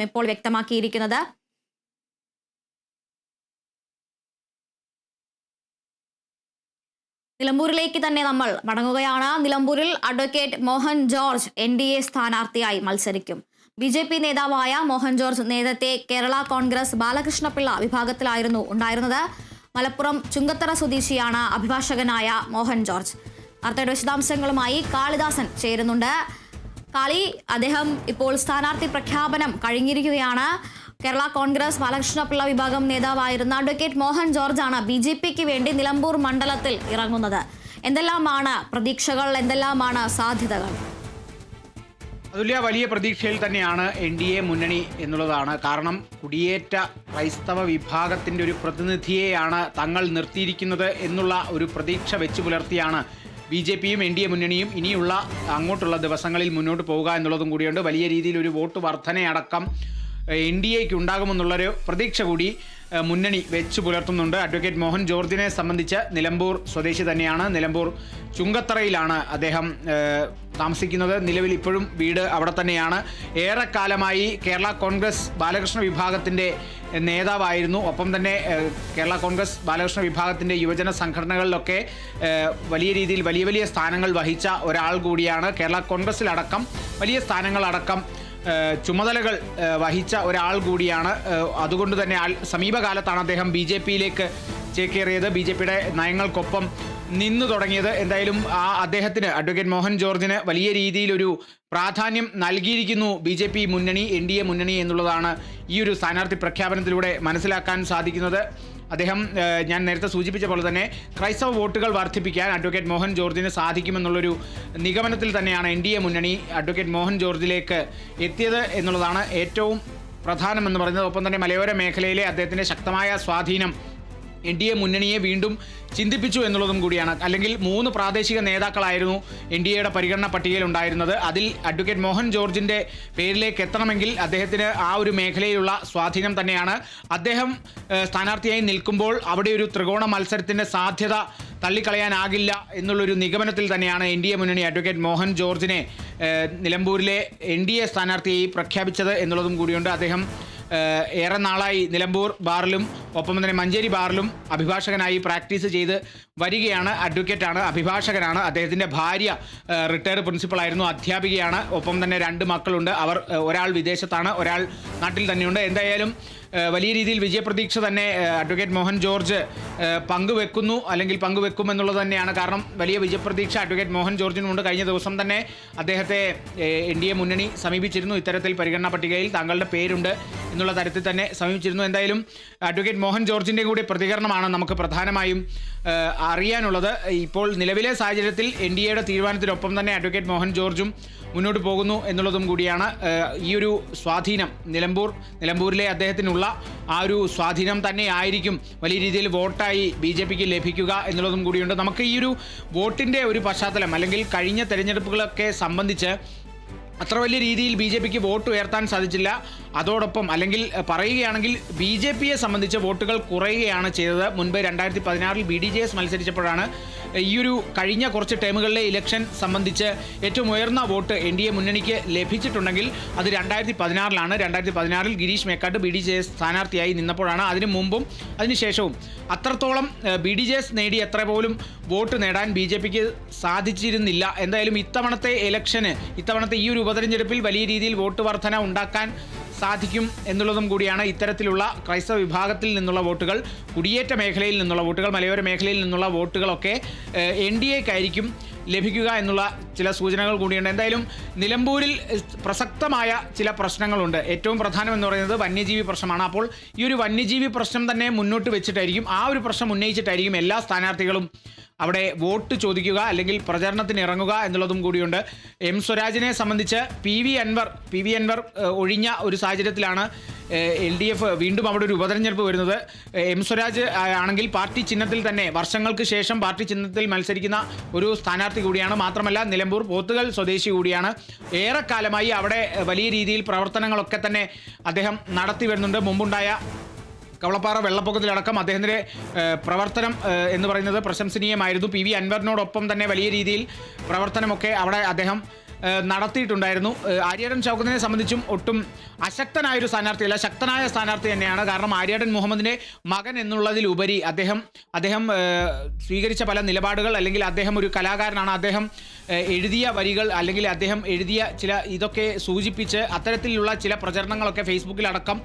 ഇപ്പോൾ വ്യക്തമാക്കിയിരിക്കുന്നത്. നിലമ്പൂരിലേക്ക് തന്നെ നമ്മൾ മടങ്ങുകയാണ്. നിലമ്പൂരിൽ അഡ്വക്കേറ്റ് മോഹൻ ജോർജ് NDA സ്ഥാനാർത്ഥിയായി മത്സരിക്കും. BJP നേതാവായ മോഹൻ ജോർജ് നേരത്തെ കേരള കോൺഗ്രസ് ബാലകൃഷ്ണപിള്ള വിഭാഗത്തിലായിരുന്നു ഉണ്ടായിരുന്നത്. മലപ്പുറം ചുങ്കത്തറ സ്വദേശിയാണ് അഭിഭാഷകനായ മോഹൻ ജോർജ്. വാർത്തയുടെ വിശദാംശങ്ങളുമായി കാളിദാസൻ ചേരുന്നുണ്ട്. കാളി, അദ്ദേഹം ഇപ്പോൾ സ്ഥാനാർത്ഥി പ്രഖ്യാപനം കഴിഞ്ഞിരിക്കുകയാണ്. കേരള കോൺഗ്രസ് ബാലകൃഷ്ണപിള്ള വിഭാഗം നേതാവായിരുന്ന അഡ്വക്കേറ്റ് മോഹൻ ജോർജാണ് BJPക്ക് വേണ്ടി നിലമ്പൂർ മണ്ഡലത്തിൽ ഇറങ്ങുന്നത്. എന്തെല്ലാമാണ് പ്രതീക്ഷകൾ, എന്തെല്ലാമാണ് സാധ്യതകൾ? അതുല്യ, വലിയ പ്രതീക്ഷയിൽ തന്നെയാണ് NDA മുന്നണി എന്നുള്ളതാണ്. കാരണം കുടിയേറ്റ ക്രൈസ്തവ വിഭാഗത്തിൻ്റെ ഒരു പ്രതിനിധിയെയാണ് തങ്ങൾ നിർത്തിയിരിക്കുന്നത് എന്നുള്ള ഒരു പ്രതീക്ഷ വെച്ച് പുലർത്തിയാണ് BJPയും NDA മുന്നണിയും ഇനിയുള്ള അങ്ങോട്ടുള്ള ദിവസങ്ങളിൽ മുന്നോട്ട് പോവുക എന്നുള്ളതും കൂടിയുണ്ട്. വലിയ രീതിയിൽ ഒരു വോട്ട് വർധനയടക്കം NDAക്ക് ഉണ്ടാകുമെന്നുള്ളൊരു പ്രതീക്ഷ കൂടി മുന്നണി വെച്ച് പുലർത്തുന്നുണ്ട്. അഡ്വക്കേറ്റ് മോഹൻ ജോർജിനെ സംബന്ധിച്ച് നിലമ്പൂർ സ്വദേശി തന്നെയാണ്. നിലമ്പൂർ ചുങ്കത്തറയിലാണ് അദ്ദേഹം താമസിക്കുന്നത്. നിലവിൽ ഇപ്പോഴും വീട് അവിടെ തന്നെയാണ്. ഏറെക്കാലമായി കേരള കോൺഗ്രസ് ബാലകൃഷ്ണ വിഭാഗത്തിൻ്റെ നേതാവായിരുന്നു. ഒപ്പം തന്നെ കേരള കോൺഗ്രസ് ബാലകൃഷ്ണ വിഭാഗത്തിൻ്റെ യുവജന സംഘടനകളിലൊക്കെ വലിയ രീതിയിൽ വലിയ സ്ഥാനങ്ങൾ വഹിച്ച ഒരാൾ കൂടിയാണ്. കേരള കോൺഗ്രസിലടക്കം വലിയ സ്ഥാനങ്ങളടക്കം ചുമതലകൾ വഹിച്ച ഒരാൾ കൂടിയാണ്. അതുകൊണ്ട് തന്നെ സമീപകാലത്താണ് അദ്ദേഹം BJPയിലേക്ക് ചേക്കേറിയത്, BJPയുടെ നയങ്ങൾക്കൊപ്പം നിന്നു തുടങ്ങിയത്. എന്തായാലും അദ്ദേഹത്തിന്, അഡ്വക്കേറ്റ് മോഹൻ ജോർജിന് വലിയ രീതിയിലൊരു പ്രാധാന്യം നൽകിയിരിക്കുന്നു BJP മുന്നണി, NDA മുന്നണി എന്നുള്ളതാണ് ഈ ഒരു സ്ഥാനാർത്ഥി പ്രഖ്യാപനത്തിലൂടെ മനസ്സിലാക്കാൻ സാധിക്കുന്നത്. അദ്ദേഹം ഞാൻ നേരത്തെ സൂചിപ്പിച്ച പോലെ തന്നെ ക്രൈസ്തവ വോട്ടുകൾ വർദ്ധിപ്പിക്കാൻ അഡ്വക്കേറ്റ് മോഹൻ ജോർജിന് സാധിക്കുമെന്നുള്ളൊരു നിഗമനത്തിൽ തന്നെയാണ് NDA മുന്നണി അഡ്വക്കേറ്റ് മോഹൻ ജോർജിലേക്ക് എത്തിയത് എന്നുള്ളതാണ് ഏറ്റവും പ്രധാനമെന്ന് പറയുന്നത്. ഒപ്പം തന്നെ മലയോര മേഖലയിലെ അദ്ദേഹത്തിൻ്റെ ശക്തമായ സ്വാധീനം NDA മുന്നണിയെ വീണ്ടും ചിന്തിപ്പിച്ചു എന്നുള്ളതും കൂടിയാണ്. അല്ലെങ്കിൽ 3 പ്രാദേശിക നേതാക്കളായിരുന്നു NDAയുടെ പരിഗണന പട്ടികയിൽ ഉണ്ടായിരുന്നത്. അതിൽ അഡ്വക്കേറ്റ് മോഹൻ ജോർജിൻ്റെ പേരിലേക്ക് എത്തണമെങ്കിൽ അദ്ദേഹത്തിന് ആ ഒരു മേഖലയിലുള്ള സ്വാധീനം തന്നെയാണ്. അദ്ദേഹം സ്ഥാനാർത്ഥിയായി നിൽക്കുമ്പോൾ അവിടെ ഒരു ത്രികോണ മത്സരത്തിൻ്റെ സാധ്യത തള്ളിക്കളയാനാകില്ല എന്നുള്ളൊരു നിഗമനത്തിൽ തന്നെയാണ് NDA മുന്നണി അഡ്വക്കേറ്റ് മോഹൻ ജോർജിനെ നിലമ്പൂരിലെ NDA സ്ഥാനാർത്ഥിയായി പ്രഖ്യാപിച്ചത് എന്നുള്ളതും കൂടിയുണ്ട്. അദ്ദേഹം ഏറെ നാളായി നിലമ്പൂർ ബാറിലും ഒപ്പം തന്നെ മഞ്ചേരി ബാറിലും അഭിഭാഷകനായി പ്രാക്ടീസ് ചെയ്ത് വരികയാണ്. അഡ്വക്കേറ്റാണ്, അഭിഭാഷകനാണ്. അദ്ദേഹത്തിൻ്റെ ഭാര്യ റിട്ടയർഡ് പ്രിൻസിപ്പളായിരുന്നു, അധ്യാപികയാണ്. ഒപ്പം തന്നെ 2 മക്കളുണ്ട്. അവർ ഒരാൾ വിദേശത്താണ്, ഒരാൾ നാട്ടിൽ തന്നെയുണ്ട്. എന്തായാലും വലിയ രീതിയിൽ വിജയപ്രതീക്ഷ തന്നെ അഡ്വക്കേറ്റ് മോഹൻ ജോർജ് പങ്കുവെക്കുന്നു, അല്ലെങ്കിൽ പങ്കുവെക്കുമെന്നുള്ളത് തന്നെയാണ്. കാരണം വലിയ വിജയപ്രതീക്ഷ അഡ്വക്കേറ്റ് മോഹൻ ജോർജിനുമുണ്ട്. കഴിഞ്ഞ ദിവസം തന്നെ അദ്ദേഹത്തെ NDA മുന്നണി സമീപിച്ചിരുന്നു. ഇത്തരത്തിൽ പരിഗണനാ പട്ടികയിൽ താങ്കളുടെ പേരുണ്ട് എന്നുള്ള തരത്തിൽ തന്നെ സമീപിച്ചിരുന്നു. എന്തായാലും അഡ്വക്കേറ്റ് മോഹൻ ജോർജിൻ്റെ കൂടി പ്രതികരണമാണ് നമുക്ക് പ്രധാനമായും അറിയാനുള്ളത്. ഇപ്പോൾ നിലവിലെ സാഹചര്യത്തിൽ NDAയുടെ തീരുമാനത്തിനൊപ്പം തന്നെ അഡ്വക്കേറ്റ് മോഹൻ ജോർജും മുന്നോട്ട് പോകുന്നു എന്നുള്ളതും കൂടിയാണ്. ഈ ഒരു സ്വാധീനം നിലമ്പൂരിലെ അദ്ദേഹത്തിനുള്ള ആ ഒരു സ്വാധീനം തന്നെ ആയിരിക്കും വലിയ രീതിയിൽ വോട്ടായി BJPക്ക് ലഭിക്കുക എന്നുള്ളതും കൂടിയുണ്ട്. നമുക്ക് ഈ ഒരു വോട്ടിൻ്റെ ഒരു പശ്ചാത്തലം, അല്ലെങ്കിൽ കഴിഞ്ഞ തെരഞ്ഞെടുപ്പുകളൊക്കെ സംബന്ധിച്ച് അത്ര വലിയ രീതിയിൽ BJPക്ക് വോട്ട് ഉയർത്താൻ സാധിച്ചില്ല. അതോടൊപ്പം, അല്ലെങ്കിൽ പറയുകയാണെങ്കിൽ BJPയെ സംബന്ധിച്ച് വോട്ടുകൾ കുറയുകയാണ് ചെയ്തത്. മുൻപ് 2016 BDJS മത്സരിച്ചപ്പോഴാണ് ഈ ഒരു കഴിഞ്ഞ കുറച്ച് ടേമുകളിലെ ഇലക്ഷൻ സംബന്ധിച്ച് ഏറ്റവും ഉയർന്ന വോട്ട് NDA മുന്നണിക്ക് ലഭിച്ചിട്ടുണ്ടെങ്കിൽ അത് 2016 2016 ഗിരീഷ് മേക്കാട്ട് BDJS സ്ഥാനാർത്ഥിയായി നിന്നപ്പോഴാണ്. അതിനു മുമ്പും അതിനുശേഷവും അത്രത്തോളം BDJS നേടി എത്ര പോലും വോട്ട് നേടാൻ BJPക്ക് സാധിച്ചിരുന്നില്ല. എന്തായാലും ഇത്തവണത്തെ ഈ ഒരു ഉപതെരഞ്ഞെടുപ്പിൽ വലിയ രീതിയിൽ വോട്ട് വർധന ഉണ്ടാക്കാൻ സാധിക്കും എന്നുള്ളതും കൂടിയാണ്. ഇത്തരത്തിലുള്ള ക്രൈസ്തവ വിഭാഗത്തിൽ നിന്നുള്ള വോട്ടുകൾ, കുടിയേറ്റ മേഖലയിൽ നിന്നുള്ള വോട്ടുകൾ, മലയോര മേഖലയിൽ നിന്നുള്ള വോട്ടുകളൊക്കെ NDAക്കായിരിക്കും ലഭിക്കുക എന്നുള്ള ചില സൂചനകൾ കൂടിയുണ്ട്. എന്തായാലും നിലമ്പൂരിൽ പ്രസക്തമായ ചില പ്രശ്നങ്ങളുണ്ട്. ഏറ്റവും പ്രധാനം എന്ന് പറയുന്നത് വന്യജീവി പ്രശ്നമാണ്. അപ്പോൾ ഈ ഒരു വന്യജീവി പ്രശ്നം തന്നെ മുന്നോട്ട് വെച്ചിട്ടായിരിക്കും, ആ ഒരു പ്രശ്നം ഉന്നയിച്ചിട്ടായിരിക്കും എല്ലാ സ്ഥാനാർത്ഥികളും അവിടെ വോട്ട് ചോദിക്കുക, അല്ലെങ്കിൽ പ്രചരണത്തിന് ഇറങ്ങുക എന്നുള്ളതും കൂടിയുണ്ട്. സ്വരാജിനെ സംബന്ധിച്ച് PV അൻവർ ഒഴിഞ്ഞ ഒരു സാഹചര്യത്തിലാണ് LDF വീണ്ടും അവിടെ ഒരു ഉപതെരഞ്ഞെടുപ്പ് വരുന്നത്. സ്വരാജ് ആണെങ്കിൽ പാർട്ടി ചിഹ്നത്തിൽ തന്നെ വർഷങ്ങൾക്ക് ശേഷം പാർട്ടി ചിഹ്നത്തിൽ മത്സരിക്കുന്ന ഒരു സ്ഥാനാർത്ഥി കൂടിയാണ്. മാത്രമല്ല നിലമ്പൂർ പോത്തുകൽ സ്വദേശി കൂടിയാണ്. ഏറെക്കാലമായി അവിടെ വലിയ രീതിയിൽ പ്രവർത്തനങ്ങളൊക്കെ തന്നെ അദ്ദേഹം നടത്തി വരുന്നുണ്ട്. മുമ്പുണ്ടായ കവളപ്പാറ വെള്ളപ്പൊക്കത്തിലടക്കം അദ്ദേഹത്തിൻ്റെ പ്രവർത്തനം എന്ന് പറയുന്നത് പ്രശംസനീയമായിരുന്നു. പി വി അൻവറിനോടൊപ്പം തന്നെ വലിയ രീതിയിൽ പ്രവർത്തനമൊക്കെ അവിടെ അദ്ദേഹം നടത്തിയിട്ടുണ്ടായിരുന്നു. ആര്യാടൻ ഷൗക്കത്തിനെ സംബന്ധിച്ചും ഒട്ടും അശക്തനായൊരു സ്ഥാനാർത്ഥിയല്ല, ശക്തനായ സ്ഥാനാർത്ഥി തന്നെയാണ്. കാരണം ആര്യാടൻ മുഹമ്മദിൻ്റെ മകൻ എന്നുള്ളതിലുപരി അദ്ദേഹം സ്വീകരിച്ച പല നിലപാടുകൾ, അല്ലെങ്കിൽ അദ്ദേഹം ഒരു കലാകാരനാണ്, അദ്ദേഹം എഴുതിയ വരികൾ അല്ലെങ്കിൽ അദ്ദേഹം എഴുതിയ ചില ഇതൊക്കെ സൂചിപ്പിച്ച് അത്തരത്തിലുള്ള ചില പ്രചരണങ്ങളൊക്കെ ഫേസ്ബുക്കിലടക്കം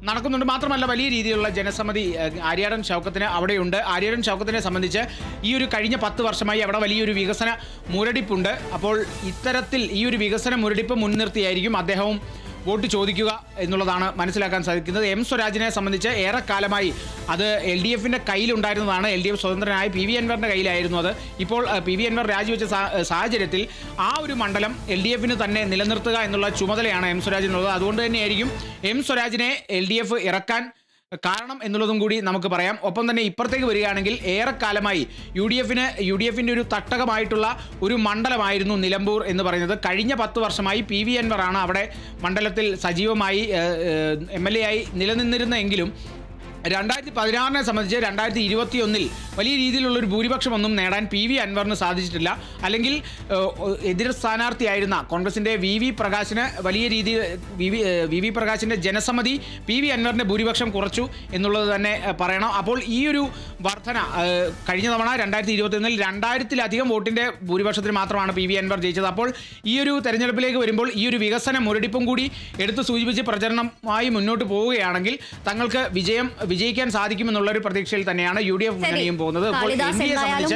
നടക്കുന്നുണ്ട്. മാത്രമല്ല വലിയ രീതിയിലുള്ള ജനസമ്മതി ആര്യാടൻ ഷൗക്കത്തിന് അവിടെയുണ്ട്. ആര്യാടൻ ഷൗക്കത്തിനെ സംബന്ധിച്ച് ഈ ഒരു കഴിഞ്ഞ 10 വർഷമായി അവിടെ വലിയൊരു വികസന മുരടിപ്പുണ്ട്. അപ്പോൾ ഇത്തരത്തിൽ ഈ ഒരു വികസന മുരടിപ്പ് മുൻനിർത്തിയായിരിക്കും അദ്ദേഹവും വോട്ട് ചോദിക്കുക എന്നുള്ളതാണ് മനസ്സിലാക്കാൻ സാധിക്കുന്നത്. എം സ്വരാജിനെ സംബന്ധിച്ച് ഏറെക്കാലമായി അത് LDFിൻ്റെ കയ്യിലുണ്ടായിരുന്നതാണ്. LDF സ്വതന്ത്രനായ പി വി അൻവറിൻ്റെ കയ്യിലായിരുന്നു അത്. ഇപ്പോൾ പി വി അൻവർ രാജിവെച്ച സാഹചര്യത്തിൽ ആ ഒരു മണ്ഡലം LDFിന് തന്നെ നിലനിർത്തുക എന്നുള്ള ചുമതലയാണ് എം സ്വരാജിനുള്ളത്. അതുകൊണ്ട് തന്നെയായിരിക്കും എം സ്വരാജിനെ LDF ഇറക്കാൻ കാരണം എന്നുള്ളതും കൂടി നമുക്ക് പറയാം. ഒപ്പം തന്നെ ഇപ്പുറത്തേക്ക് വരികയാണെങ്കിൽ ഏറെക്കാലമായി യു ഡി എഫിൻ്റെ ഒരു തട്ടകമായിട്ടുള്ള ഒരു മണ്ഡലമായിരുന്നു നിലമ്പൂർ എന്ന് പറയുന്നത്. കഴിഞ്ഞ 10 വർഷമായി പി വി അൻവറാണ് അവിടെ മണ്ഡലത്തിൽ സജീവമായി MLA ആയി നിലനിന്നിരുന്നെങ്കിലും 2016 സംബന്ധിച്ച് 2021 വലിയ രീതിയിലുള്ളൊരു ഭൂരിപക്ഷമൊന്നും നേടാൻ പി വി അൻവറിന് സാധിച്ചിട്ടില്ല. അല്ലെങ്കിൽ എതിർ സ്ഥാനാർത്ഥിയായിരുന്ന കോൺഗ്രസിൻ്റെ വി വി പ്രകാശിന് വലിയ രീതിയിൽ വി വി പ്രകാശിൻ്റെ ജനസമ്മതി പി വി അൻവറിൻ്റെ ഭൂരിപക്ഷം കുറച്ചു എന്നുള്ളത് തന്നെ പറയണം. അപ്പോൾ ഈ ഒരു വർധന കഴിഞ്ഞ തവണ 2021 2000-ലധികം വോട്ടിൻ്റെ ഭൂരിപക്ഷത്തിന് മാത്രമാണ് പി വി അൻവർ ജയിച്ചത്. അപ്പോൾ ഈ ഒരു തെരഞ്ഞെടുപ്പിലേക്ക് വരുമ്പോൾ ഈ ഒരു വികസന മുരടിപ്പും കൂടി എടുത്ത് സൂചിപ്പിച്ച് പ്രചരണമായി മുന്നോട്ട് പോവുകയാണെങ്കിൽ തങ്ങൾക്ക് വിജയിക്കാൻ സാധിക്കുമെന്നുള്ളൊരു പ്രതീക്ഷയിൽ തന്നെയാണ് UDF മുന്നണിയും പോകുന്നത്.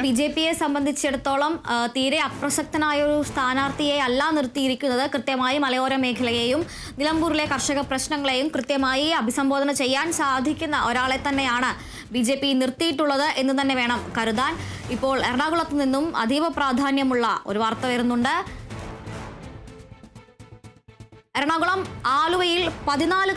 BJPയെ സംബന്ധിച്ചിടത്തോളം തീരെ അപ്രസക്തനായ ഒരു സ്ഥാനാർത്ഥിയെ അല്ല നിർത്തിയിരിക്കുന്നത്. കൃത്യമായി മലയോര മേഖലയെയും നിലമ്പൂരിലെ കർഷക പ്രശ്നങ്ങളെയും കൃത്യമായി അഭിസംബോധന ചെയ്യാൻ സാധിക്കുന്ന ഒരാളെ തന്നെയാണ് BJP നിർത്തിയിട്ടുള്ളത് എന്ന് തന്നെ വേണം കരുതാൻ. ഇപ്പോൾ എറണാകുളത്ത് നിന്നും അതീവ പ്രാധാന്യമുള്ള ഒരു വാർത്ത വരുന്നുണ്ട്. എറണാകുളം ആലുവയിൽ 14